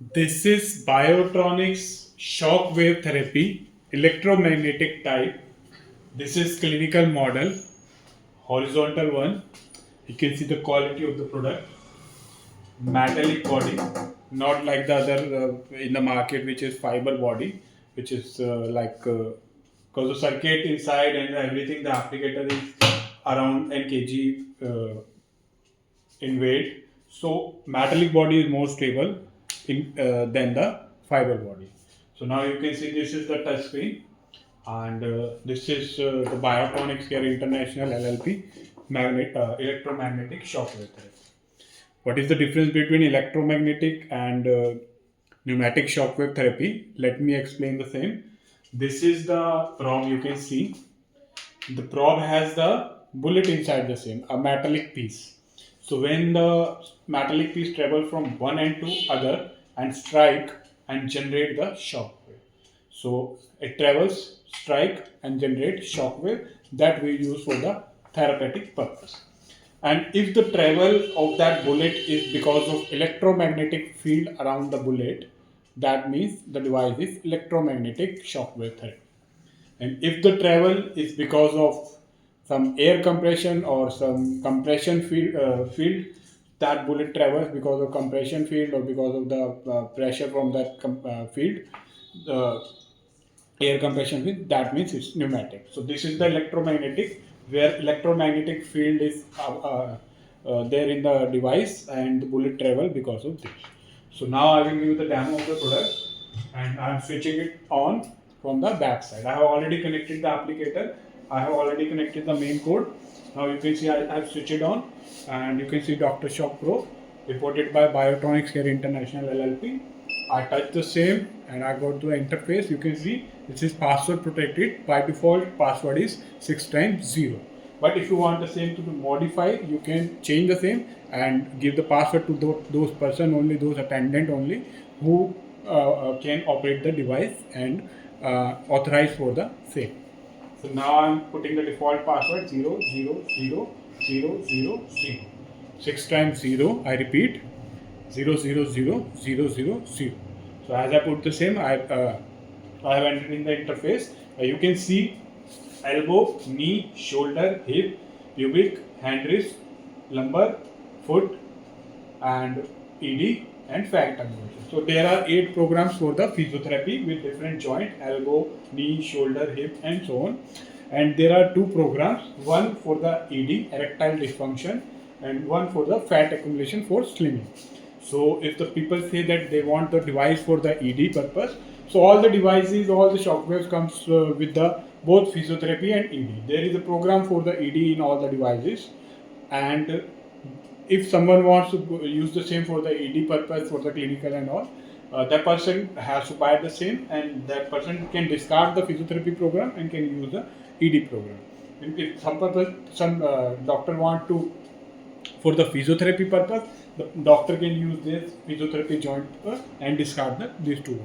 This is Biotronix Shockwave Therapy, electromagnetic type. This is clinical model, horizontal one. You can see the quality of the product. Metallic body, not like the other in the market, which is fiber body, which is because the circuit inside and everything, the applicator is around n kg in weight. So metallic body is more stable than the fiber body. So now you can see this is the touch screen, and this is the Biotronix Care International LLP electromagnetic shockwave therapy. What is the difference between electromagnetic and pneumatic shockwave therapy? Let me explain the same. This is the probe, you can see. The probe has the bullet inside the same, a metallic piece. So when the metallic piece travels from one end to other and strike and generate the shock wave. So it travels, strike and generate shock wave that we use for the therapeutic purpose. And if the travel of that bullet is because of electromagnetic field around the bullet, that means the device is electromagnetic shockwave therapy. And if the travel is because of some air compression or some compression field, that bullet travels because of compression field or because of the pressure from that field, the air compression field, that means it's pneumatic. So this is the electromagnetic, where electromagnetic field is there in the device and the bullet travel because of this. So now I will give you the demo of the product, and I am switching it on from the back side. I have already connected the applicator. I have already connected the main code. Now you can see I have switched it on, and you can see Dr. Shock Pro reported by Biotronix Care International LLP. I touch the same and I go to the interface. You can see this is password protected. By default, password is 6 times 0. But if you want the same to be modified, you can change the same and give the password to those person only, those attendant only, who can operate the device and authorize for the same. So now I'm putting the default password 0000000. 6 times 0, I repeat, 0000000. So as I put the same, I have entered in the interface. You can see elbow, knee, shoulder, hip, pubic, hand wrist, lumbar, foot, and ED and fat conversion. So there are 8 programs for the physiotherapy with different joint, elbow, knee, shoulder, hip, and so on. And there are 2 programs, one for the ED, erectile dysfunction, and one for the fat accumulation for slimming. So if the people say that they want the device for the ED purpose, so all the devices, all the shockwaves comes with the both physiotherapy and ED. There is a program for the ED in all the devices, and if someone wants to use the same for the ED purpose, for the clinical and all, that person has to buy the same, and that person can discard the physiotherapy program and can use the ED program. And if some doctor want to for the physiotherapy purpose, the doctor can use this physiotherapy joint and discard these two.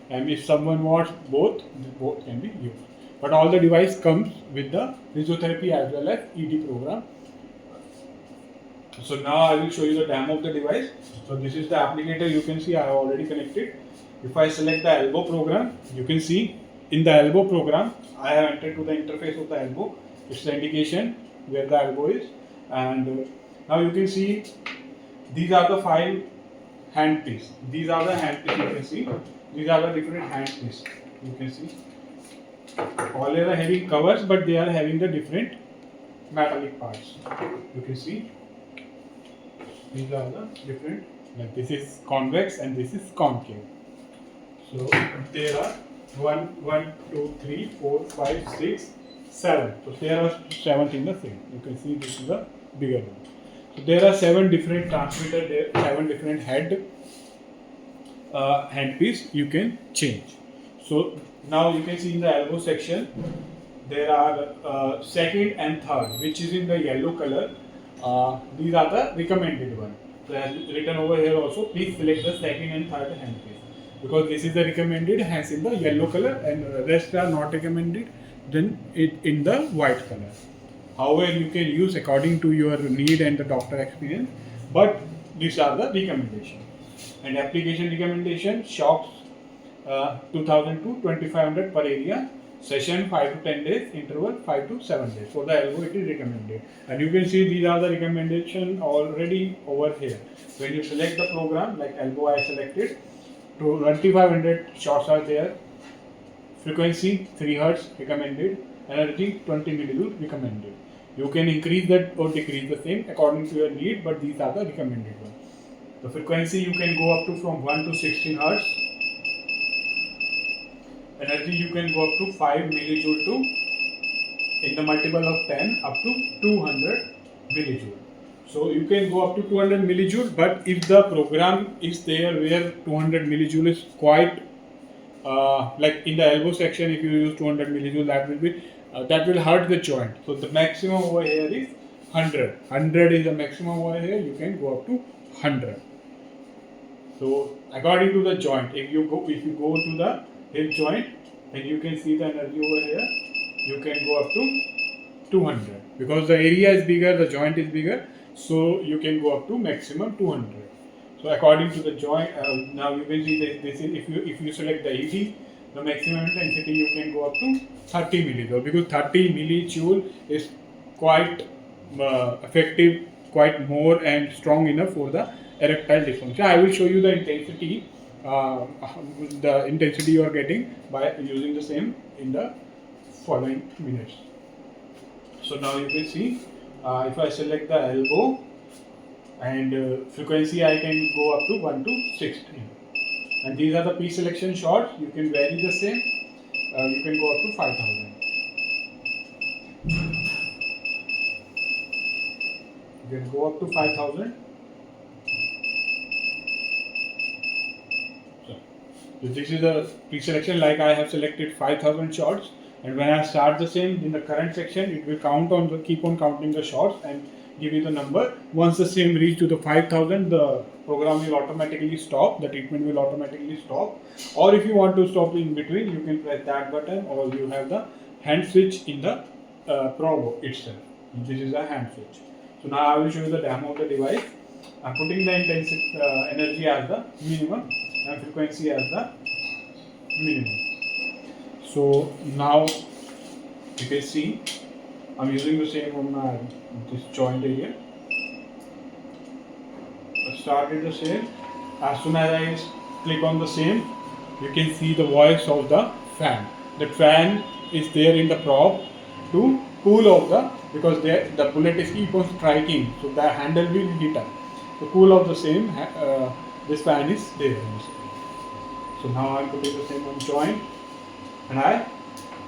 And if someone wants both can be used. But all the device comes with the physiotherapy as well as ED program. So now I will show you the demo of the device. So this is the applicator. You can see I have already connected. If I select the elbow program, you can see in the elbow program I have entered to the interface of the elbow. It's the indication where the elbow is, and now you can see these are the 5 hand piece. These are the hand piece. You can see these are the different hand piece. You can see all are having covers, but they are having the different metallic parts. You can see these are the different. Like this is convex and this is concave. So there are 1, 2, 3, 4, 5, 6, 7. So there are 7 in the same. You can see this is the bigger one. So there are 7 different transmitter, there 7 different hand piece you can change. So now you can see in the elbow section there are second and third, which is in the yellow color. These are the recommended one. So as written over here also, please select the second and third hand piece, because this is the recommended, hence in the yellow color, and rest are not recommended, then it in the white color. However, you can use according to your need and the doctor experience, but these are the recommendations. And application recommendation: shocks 2000 to 2500 per area, session 5 to 10 days, interval 5 to 7 days. For the elbow it is recommended, and you can see these are the recommendation already over here. When you select the program, like elbow I selected, to 2500 shots are there, frequency 3 Hz recommended, energy 20 millijoule recommended. You can increase that or decrease the same according to your need, but these are the recommended ones. The frequency you can go up to from 1 to 16 Hz. Energy you can go up to 5 millijoule to, in the multiple of 10, up to 200 millijoule. So you can go up to 200 millijoule, but if the program is there where 200 millijoule is quite like in the elbow section, if you use 200 millijoule, that will hurt the joint. So the maximum over here is 100. 100 is the maximum over here. You can go up to 100. So according to the joint, if you go to the hip joint, then you can see the energy over here. You can go up to 200 because the area is bigger, the joint is bigger. So you can go up to maximum 200. So according to the joint, now you can see that this is if you select the ED, the maximum intensity you can go up to 30 millijoule, because 30 millijoule is quite effective, quite more and strong enough for the erectile dysfunction. I will show you the intensity you are getting by using the same in the following minutes. So now you can see if I select the elbow, and frequency I can go up to 1 to 16, and these are the pre-selection shots. You can vary the same. You can go up to 5000. You can go up to 5000. So this is the pre-selection. Like I have selected 5000 shots, and when I start the same in the current section, it will keep on counting the shots and give you the number. Once the same reach to the 5000, the program will automatically stop, the treatment will automatically stop. Or if you want to stop in between, you can press that button, or you have the hand switch in the probe itself. This is a hand switch. So now I will show you the demo of the device. I'm putting the energy as the minimum and frequency as the minimum. So now you can see I'm using the same on this joint area. I started the same. As soon as I click on the same, you can see the voice of the fan. The fan is there in the probe to cool off because the bullet is keep on striking, so the handle will heat up. To cool off the same, this fan is there. So now I'm putting the same on joint, and I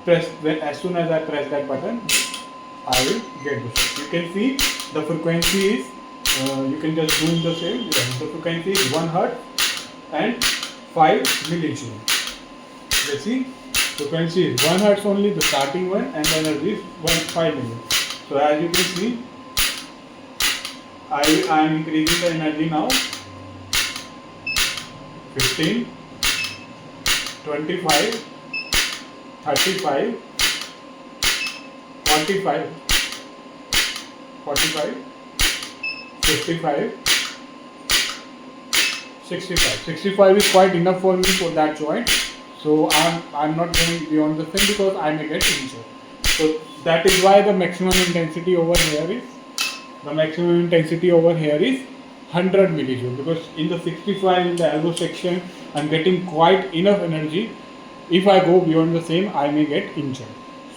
press, as soon as I press that button, I will get the same. You can see the frequency is, you can just zoom the same. The frequency is 1 Hz and 5 millijoule. Let's see, frequency is 1 Hz only, the starting one, and the energy is 5 millijoule. So as you can see, I am increasing the energy now. 15, 25, 35, 45, 45, 55, 65. 65 is quite enough for me for that joint. So I'm not going beyond the thing because I may get injured. So that is why the maximum intensity over here is 100 millijoule, because in the 65 in the elbow section I'm getting quite enough energy. If I go beyond the same, I may get injured.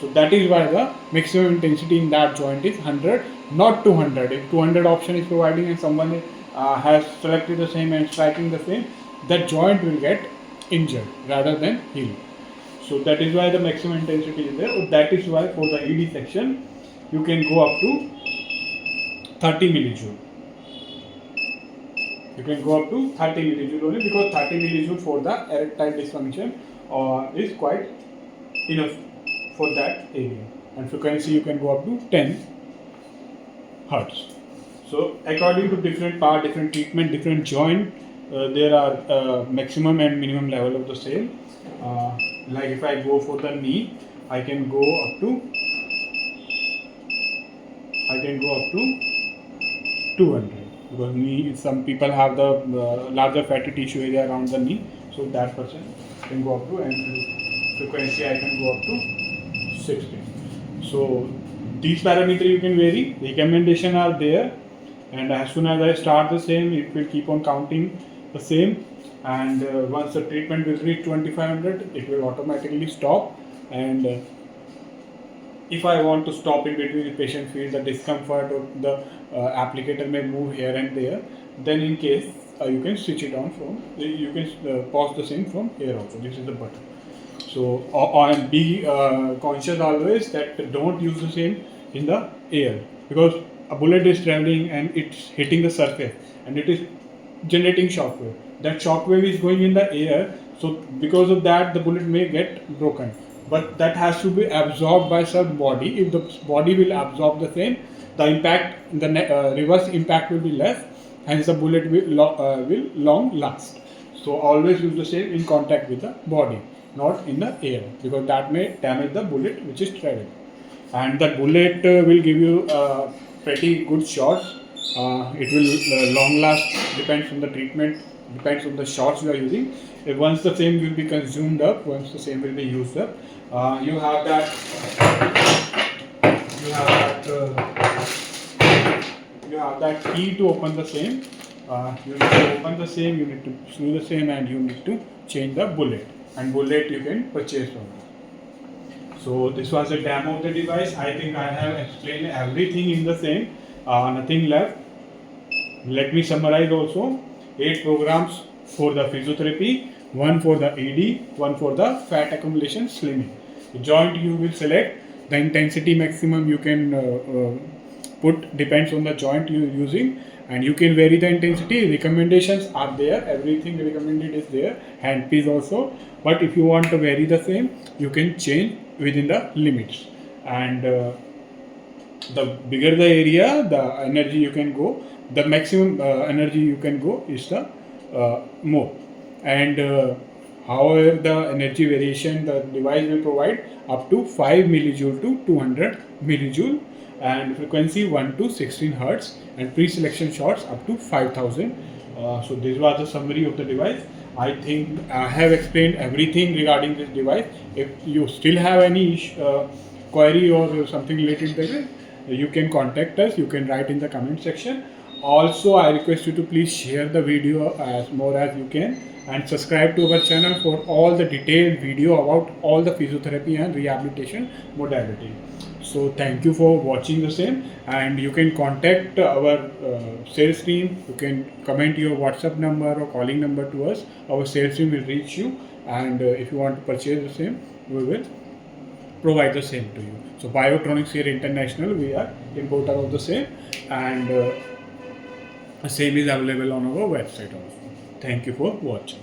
So that is why the maximum intensity in that joint is 100, not 200. If 200 option is providing and someone has selected the same and striking the same, that joint will get injured rather than heal. So that is why the maximum intensity is there. That is why for the ED section, you can go up to 30 millijoule. You can go up to 30 millijoule only, because 30 millijoule for the erectile dysfunction is quite enough for that area. And frequency you can go up to 10 Hz. So according to different part, different treatment, different joint, there are maximum and minimum level of the same. Like if I go for the knee, I can go up to 200. because knee, some people have the larger fatty tissue area around the knee, so that person can go up to, and frequency I can go up to 60. So these parameters you can vary. Recommendation are there, and as soon as I start the same, it will keep on counting the same, and once the treatment will reach 2500, it will automatically stop. And if I want to stop in between, the patient feels the discomfort or the applicator may move here and there, then in case you can switch it on from, you can pause the same from here also. This is the button. So and be conscious always that don't use the same in the air, because a bullet is traveling and it's hitting the surface and it is generating shockwave. That shockwave is going in the air, so because of that the bullet may get broken. But that has to be absorbed by some body. If the body will absorb the same, the impact, the reverse impact will be less, hence the bullet will long last. So always use the same in contact with the body, not in the air, because that may damage the bullet which is traveling. And the bullet will give you pretty good shots. It will long last, depends on the treatment, depends on the shots you are using. If once the same will be consumed up, once the same will be used up, you have that key to open the same. You need to open the same, you need to screw the same, and you need to change the bullet. And bullet you can purchase from it. So this was a demo of the device. I think I have explained everything in the same. Nothing left. Let me summarize also. 8 programs for the physiotherapy, 1 for the ED, 1 for the fat accumulation slimming. The joint you will select, the intensity maximum you can put, depends on the joint you are using, and you can vary the intensity. Recommendations are there, everything recommended is there, handpiece also. But if you want to vary the same, you can change within the limits. And the bigger the area, the energy you can go, the maximum energy you can go is the more. And however the energy variation the device will provide up to 5 millijoule to 200 millijoule, and frequency 1 to 16 hertz, and pre-selection shots up to 5000. So this was the summary of the device. I think I have explained everything regarding this device. If you still have any query or something related to this, you can contact us, you can write in the comment section. Also, I request you to please share the video as more as you can, and subscribe to our channel for all the detailed video about all the physiotherapy and rehabilitation modality. So thank you for watching the same, and you can contact our sales team. You can comment your WhatsApp number or calling number to us. Our sales team will reach you, and if you want to purchase the same, we will provide the same to you. So Biotronix here International, we are importer of the same, and same is available on our website also. Thank you for watching.